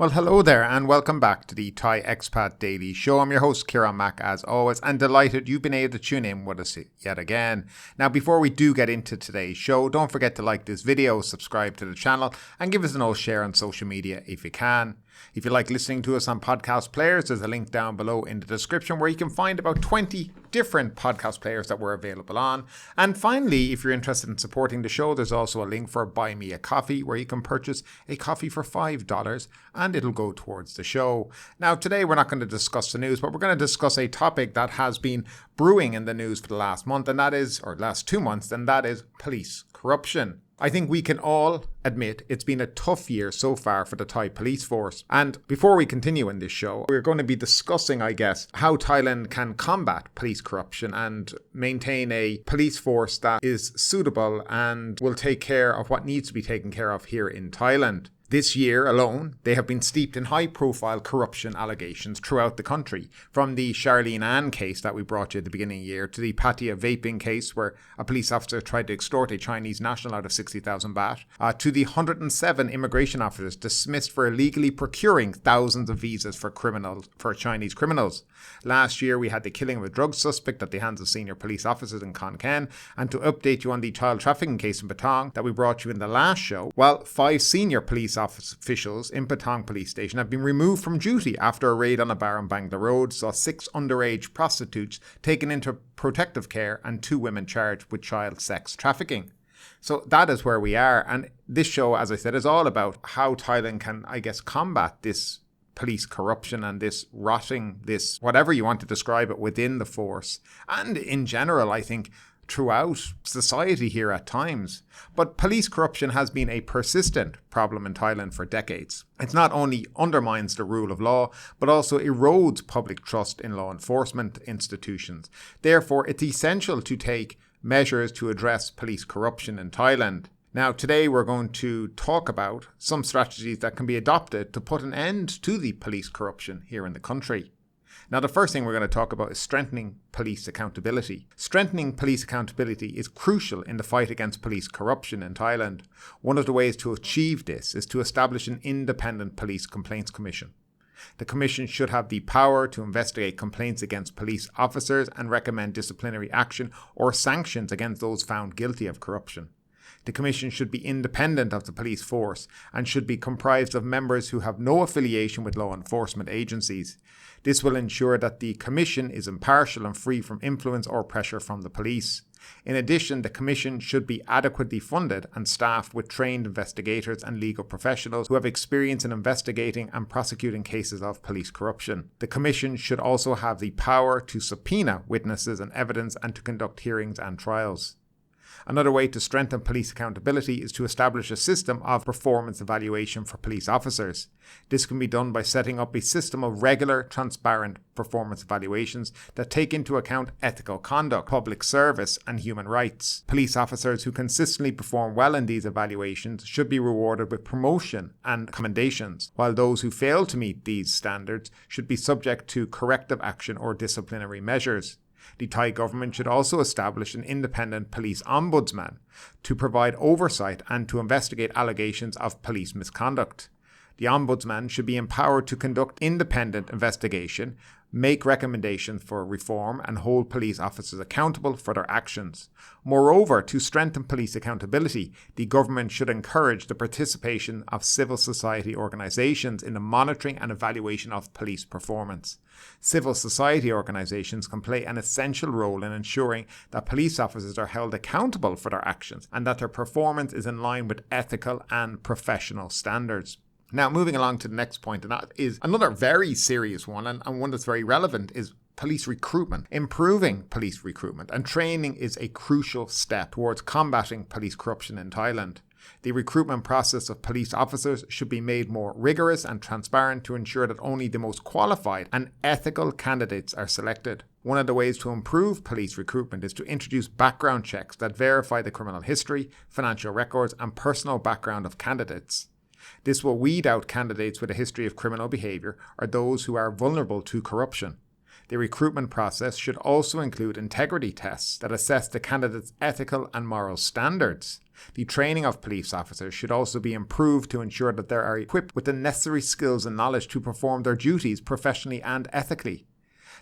Well, hello there and welcome back to the Thai Expat Daily Show. I'm your host, Kieran Mack, as always, and delighted you've been able to tune in with us yet again. Now, before we do get into today's show, don't forget to like this video, subscribe to the channel, and give us an old share on social media if you can. If you like listening to us on podcast players, there's a link down below in the description where you can find about 20 different podcast players that we're available on. And finally, if you're interested in supporting the show, there's also a link for Buy Me a Coffee where you can purchase a coffee for $5 and it'll go towards the show. Now, today we're not going to discuss the news, but we're going to discuss a topic that has been brewing in the news for the last month, and that is, or last 2 months, and that is police corruption. I think we can all admit it's been a tough year so far for the Thai police force. And before we continue in this show, we're going to be discussing, how Thailand can combat police corruption and maintain a police force that is suitable and will take care of what needs to be taken care of here in Thailand. This year alone, they have been steeped in high-profile corruption allegations throughout the country, from the Charlene Ann case that we brought you at the beginning of the year to the Pattaya vaping case where a police officer tried to extort a Chinese national out of 60,000 baht, to the 107 immigration officers dismissed for illegally procuring thousands of visas for Chinese criminals. Last year, we had the killing of a drug suspect at the hands of senior police officers in Khon Kaen, and to update you on the child trafficking case in Patong that we brought you in the last show, 5 senior police officials in Patong police station have been removed from duty after a raid on a bar in Bangla Road saw 6 underage prostitutes taken into protective care and 2 women charged with child sex trafficking. So that is where we are, and this show, as I said, is all about how Thailand can, combat this police corruption and this rotting, this whatever you want to describe it, within the force and in general, I think, throughout society here at times. But police corruption has been a persistent problem in Thailand for decades. It not only undermines the rule of law, but also erodes public trust in law enforcement institutions. Therefore, it's essential to take measures to address police corruption in Thailand. Now, today we're going to talk about some strategies that can be adopted to put an end to the police corruption here in the country. Now, the first thing we're going to talk about is strengthening police accountability. Strengthening police accountability is crucial in the fight against police corruption in Thailand. One of the ways to achieve this is to establish an independent police complaints commission. The commission should have the power to investigate complaints against police officers and recommend disciplinary action or sanctions against those found guilty of corruption. The commission should be independent of the police force and should be comprised of members who have no affiliation with law enforcement agencies. This will ensure that the commission is impartial and free from influence or pressure from the police. In addition, the commission should be adequately funded and staffed with trained investigators and legal professionals who have experience in investigating and prosecuting cases of police corruption. The commission should also have the power to subpoena witnesses and evidence and to conduct hearings and trials. Another way to strengthen police accountability is to establish a system of performance evaluation for police officers. This can be done by setting up a system of regular, transparent performance evaluations that take into account ethical conduct, public service, and human rights. Police officers who consistently perform well in these evaluations should be rewarded with promotion and commendations, while those who fail to meet these standards should be subject to corrective action or disciplinary measures. The Thai government should also establish an independent police ombudsman to provide oversight and to investigate allegations of police misconduct. The ombudsman should be empowered to conduct independent investigation, make recommendations for reform, and hold police officers accountable for their actions. Moreover, to strengthen police accountability, the government should encourage the participation of civil society organizations in the monitoring and evaluation of police performance. Civil society organizations can play an essential role in ensuring that police officers are held accountable for their actions and that their performance is in line with ethical and professional standards. Now, moving along to the next point, and that is another very serious one, and one that's very relevant, is police recruitment. Improving police recruitment and training is a crucial step towards combating police corruption in Thailand. The recruitment process of police officers should be made more rigorous and transparent to ensure that only the most qualified and ethical candidates are selected. One of the ways to improve police recruitment is to introduce background checks that verify the criminal history, financial records, and personal background of candidates. This will weed out candidates with a history of criminal behaviour or those who are vulnerable to corruption. The recruitment process should also include integrity tests that assess the candidate's ethical and moral standards. The training of police officers should also be improved to ensure that they are equipped with the necessary skills and knowledge to perform their duties professionally and ethically.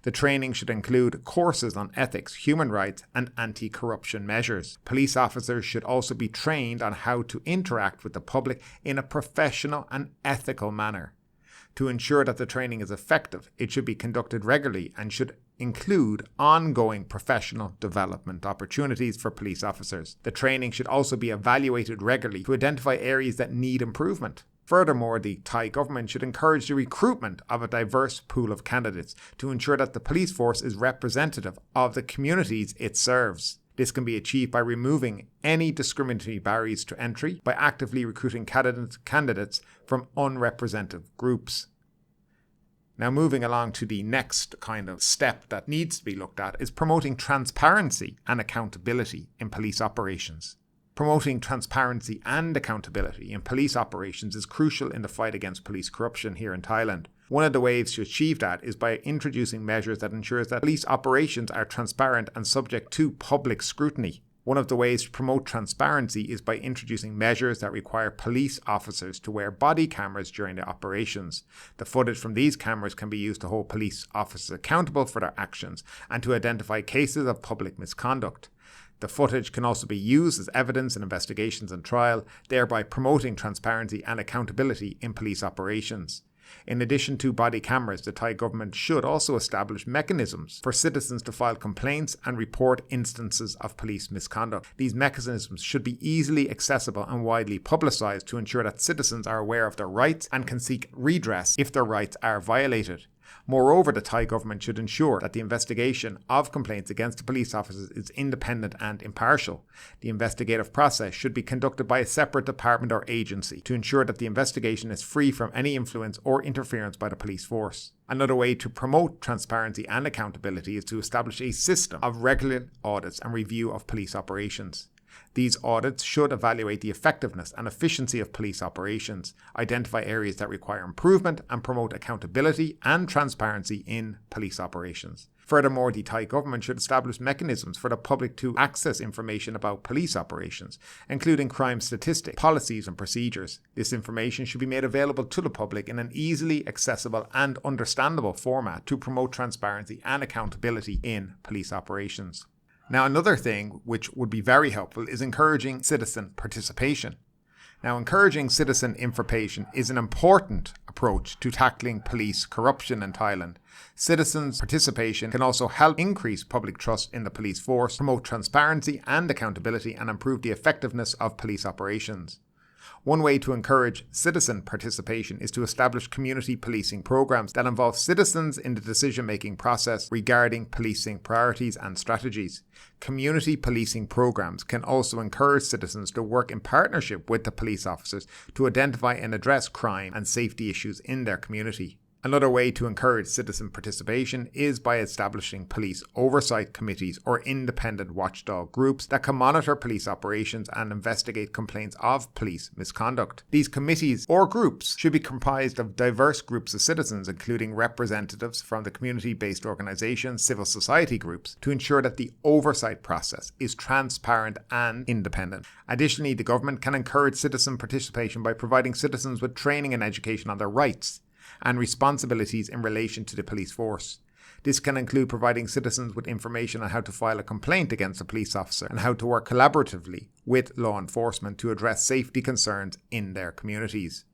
The training should include courses on ethics, human rights, and anti-corruption measures. Police officers should also be trained on how to interact with the public in a professional and ethical manner. To ensure that the training is effective, it should be conducted regularly and should include ongoing professional development opportunities for police officers. The training should also be evaluated regularly to identify areas that need improvement. Furthermore, the Thai government should encourage the recruitment of a diverse pool of candidates to ensure that the police force is representative of the communities it serves. This can be achieved by removing any discriminatory barriers to entry by actively recruiting candidates from unrepresented groups. Now, moving along to the next kind of step that needs to be looked at is promoting transparency and accountability in police operations. Promoting transparency and accountability in police operations is crucial in the fight against police corruption here in Thailand. One of the ways to achieve that is by introducing measures that ensures that police operations are transparent and subject to public scrutiny. One of the ways to promote transparency is by introducing measures that require police officers to wear body cameras during their operations. The footage from these cameras can be used to hold police officers accountable for their actions and to identify cases of public misconduct. The footage can also be used as evidence in investigations and trial, thereby promoting transparency and accountability in police operations. In addition to body cameras, the Thai government should also establish mechanisms for citizens to file complaints and report instances of police misconduct. These mechanisms should be easily accessible and widely publicised to ensure that citizens are aware of their rights and can seek redress if their rights are violated. Moreover, the Thai government should ensure that the investigation of complaints against the police officers is independent and impartial. The investigative process should be conducted by a separate department or agency to ensure that the investigation is free from any influence or interference by the police force. Another way to promote transparency and accountability is to establish a system of regular audits and review of police operations. These audits should evaluate the effectiveness and efficiency of police operations, identify areas that require improvement, and promote accountability and transparency in police operations. Furthermore, the Thai government should establish mechanisms for the public to access information about police operations, including crime statistics, policies, and procedures. This information should be made available to the public in an easily accessible and understandable format to promote transparency and accountability in police operations. Now, another thing which would be very helpful is encouraging citizen participation. Now, encouraging citizen information is an important approach to tackling police corruption in Thailand. Citizens' participation can also help increase public trust in the police force, promote transparency and accountability, and improve the effectiveness of police operations. One way to encourage citizen participation is to establish community policing programs that involve citizens in the decision-making process regarding policing priorities and strategies. Community policing programs can also encourage citizens to work in partnership with the police officers to identify and address crime and safety issues in their community. Another way to encourage citizen participation is by establishing police oversight committees or independent watchdog groups that can monitor police operations and investigate complaints of police misconduct. These committees or groups should be comprised of diverse groups of citizens, including representatives from the community-based organizations, civil society groups, to ensure that the oversight process is transparent and independent. Additionally, the government can encourage citizen participation by providing citizens with training and education on their rights and responsibilities in relation to the police force. This can include providing citizens with information on how to file a complaint against a police officer and how to work collaboratively with law enforcement to address safety concerns in their communities.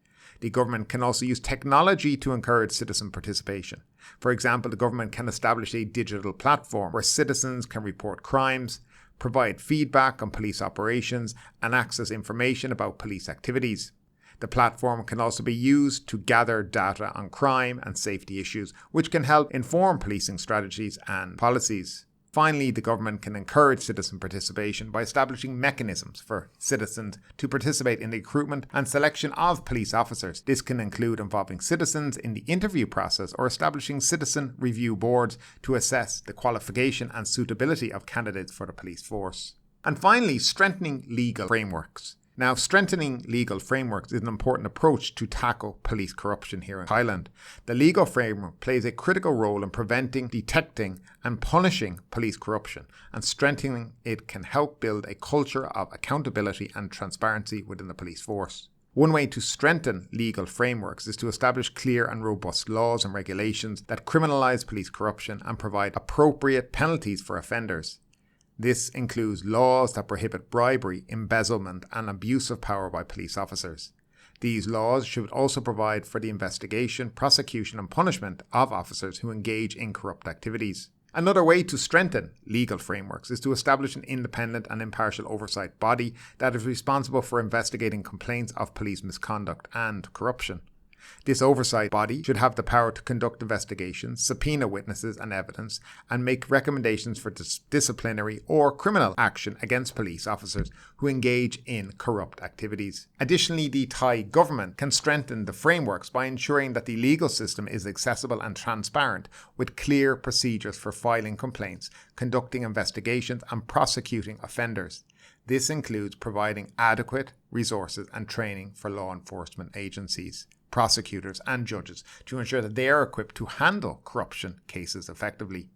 The government can also use technology to encourage citizen participation. For example, the government can establish a digital platform where citizens can report crimes, provide feedback on police operations, and access information about police activities. The platform can also be used to gather data on crime and safety issues, which can help inform policing strategies and policies. Finally, the government can encourage citizen participation by establishing mechanisms for citizens to participate in the recruitment and selection of police officers. This can include involving citizens in the interview process or establishing citizen review boards to assess the qualification and suitability of candidates for the police force. And finally, strengthening legal frameworks. Now, strengthening legal frameworks is an important approach to tackle police corruption here in Thailand. The legal framework plays a critical role in preventing, detecting, and punishing police corruption, and strengthening it can help build a culture of accountability and transparency within the police force. One way to strengthen legal frameworks is to establish clear and robust laws and regulations that criminalize police corruption and provide appropriate penalties for offenders. This includes laws that prohibit bribery, embezzlement, and abuse of power by police officers. These laws should also provide for the investigation, prosecution, and punishment of officers who engage in corrupt activities. Another way to strengthen legal frameworks is to establish an independent and impartial oversight body that is responsible for investigating complaints of police misconduct and corruption. This oversight body should have the power to conduct investigations, subpoena witnesses and evidence, and make recommendations for disciplinary or criminal action against police officers who engage in corrupt activities. Additionally, the Thai government can strengthen the frameworks by ensuring that the legal system is accessible and transparent, with clear procedures for filing complaints, conducting investigations, and prosecuting offenders. This includes providing adequate resources and training for law enforcement agencies, prosecutors, and judges to ensure that they are equipped to handle corruption cases effectively.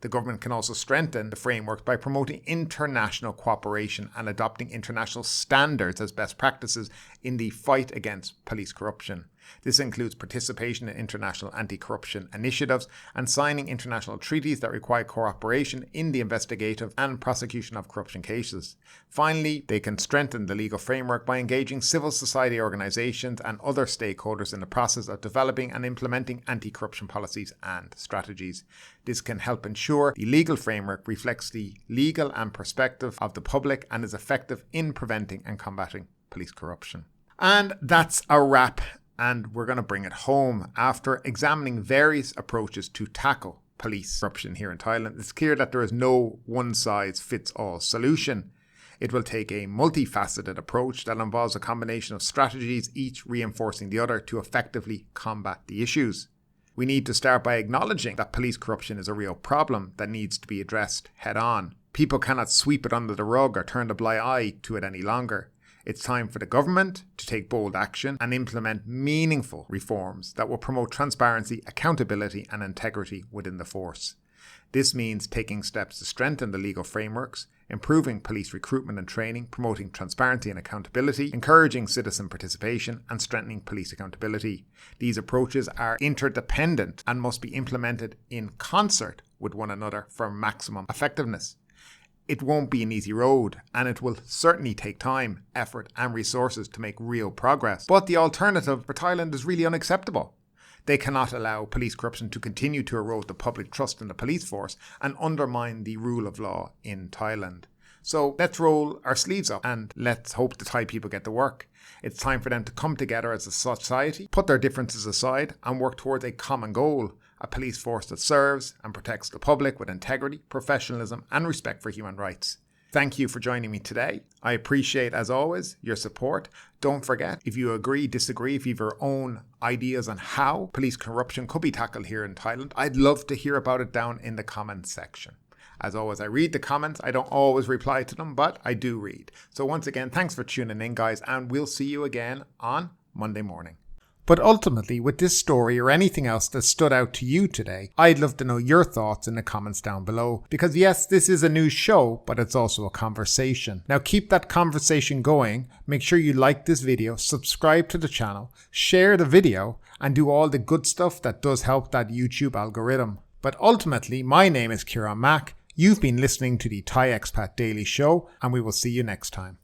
The government can also strengthen the framework by promoting international cooperation and adopting international standards as best practices in the fight against police corruption. This includes participation in international anti-corruption initiatives and signing international treaties that require cooperation in the investigative and prosecution of corruption cases. Finally, they can strengthen the legal framework by engaging civil society organizations and other stakeholders in the process of developing and implementing anti-corruption policies and strategies. This can help ensure the legal framework reflects the legal and perspective of the public and is effective in preventing and combating police corruption. And that's a wrap. And we're going to bring it home. After examining various approaches to tackle police corruption here in Thailand, it's clear that there is no one-size-fits-all solution. It will take a multifaceted approach that involves a combination of strategies, each reinforcing the other to effectively combat the issues. We need to start by acknowledging that police corruption is a real problem that needs to be addressed head-on. People cannot sweep it under the rug or turn a blind eye to it any longer. It's time for the government to take bold action and implement meaningful reforms that will promote transparency, accountability, and integrity within the force. This means taking steps to strengthen the legal frameworks, improving police recruitment and training, promoting transparency and accountability, encouraging citizen participation, and strengthening police accountability. These approaches are interdependent and must be implemented in concert with one another for maximum effectiveness. It won't be an easy road, and it will certainly take time, effort, and resources to make real progress. But the alternative for Thailand is really unacceptable. They cannot allow police corruption to continue to erode the public trust in the police force and undermine the rule of law in Thailand. So let's roll our sleeves up and let's hope the Thai people get to work. It's time for them to come together as a society, put their differences aside, and work towards a common goal. A police force that serves and protects the public with integrity, professionalism, and respect for human rights. Thank you for joining me today. I appreciate, as always, your support. Don't forget, if you agree, disagree, if you have your own ideas on how police corruption could be tackled here in Thailand, I'd love to hear about it down in the comments section. As always, I read the comments. I don't always reply to them, but I do read. So once again, thanks for tuning in, guys, and we'll see you again on Monday morning. But ultimately, with this story or anything else that stood out to you today, I'd love to know your thoughts in the comments down below. Because yes, this is a news show, but it's also a conversation. Now keep that conversation going. Make sure you like this video, subscribe to the channel, share the video, and do all the good stuff that does help that YouTube algorithm. But ultimately, my name is Kieran Mack. You've been listening to the Thai Expat Daily Show, and we will see you next time.